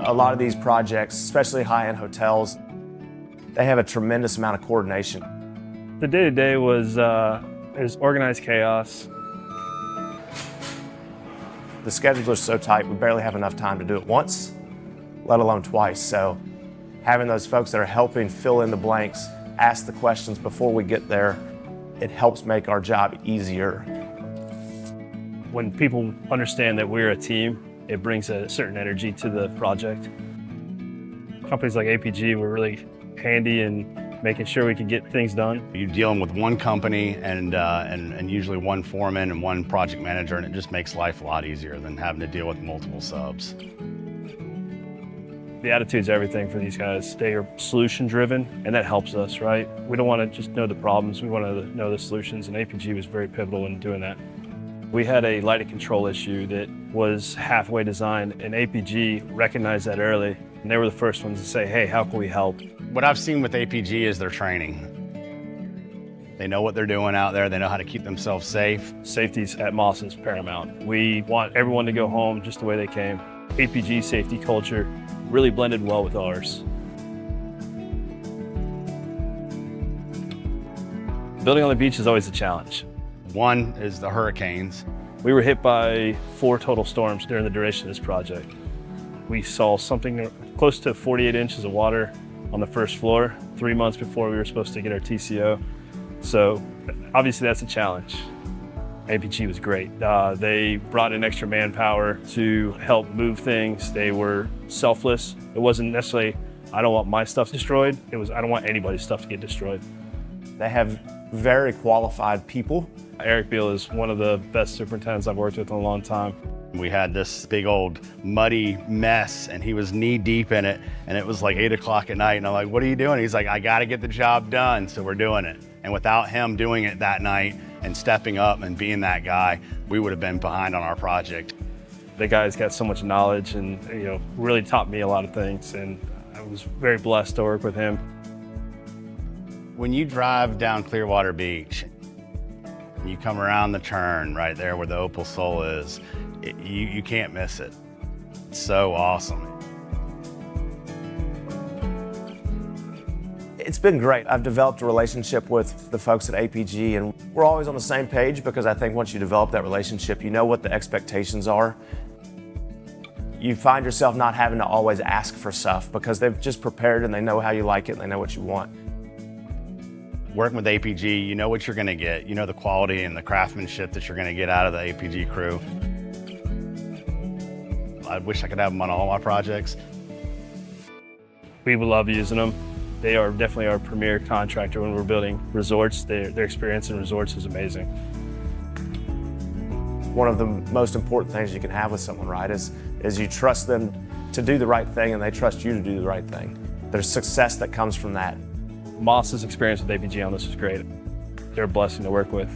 A lot of these projects, especially high-end hotels, they have a tremendous amount of coordination. The day-to-day was organized chaos. The schedules are so tight, we barely have enough time to do it once, let alone twice. So having those folks that are helping fill in the blanks, ask the questions before we get there, it helps make our job easier. When people understand that we're a team, it brings a certain energy to the project. Companies like APG were really handy in making sure we could get things done. You're dealing with one company and usually one foreman and one project manager, and it just makes life a lot easier than having to deal with multiple subs. The attitude's everything for these guys. They are solution driven, and that helps us, right? We don't want to just know the problems, we want to know the solutions, and APG was very pivotal in doing that. We had a lighting control issue that was halfway designed, and APG recognized that early, and they were the first ones to say, hey, how can we help? What I've seen with APG is their training. They know what they're doing out there, they know how to keep themselves safe. Safety's at Moss is paramount. We want everyone to go home just the way they came. APG safety culture really blended well with ours. Building on the beach is always a challenge. One is the hurricanes. We were hit by 4 total storms during the duration of this project. We saw something close to 48 inches of water on the first floor, 3 months before we were supposed to get our TCO. So obviously that's a challenge. APG was great. They brought in extra manpower to help move things. They were selfless. It wasn't necessarily, I don't want my stuff destroyed. It was, I don't want anybody's stuff to get destroyed. They have very qualified people. Eric Beal is one of the best superintendents I've worked with in a long time. We had this big old muddy mess and he was knee deep in it, and it was like 8 o'clock at night, and I'm like, what are you doing? He's like, I gotta get the job done, so we're doing it. And without him doing it that night and stepping up and being that guy, we would have been behind on our project. The guy's got so much knowledge and really taught me a lot of things, and I was very blessed to work with him. When you drive down Clearwater Beach, you come around the turn right there where the Opal Sol is, you can't miss it. It's so awesome. It's been great. I've developed a relationship with the folks at APG, and we're always on the same page because I think once you develop that relationship, you know what the expectations are. You find yourself not having to always ask for stuff because they've just prepared and they know how you like it and they know what you want. Working with APG, you know what you're gonna get. You know the quality and the craftsmanship that you're gonna get out of the APG crew. I wish I could have them on all my projects. We love using them. They are definitely our premier contractor when we're building resorts. Their experience in resorts is amazing. One of the most important things you can have with someone, right, is you trust them to do the right thing and they trust you to do the right thing. There's success that comes from that. Moss's experience with APG on this was great. They're a blessing to work with.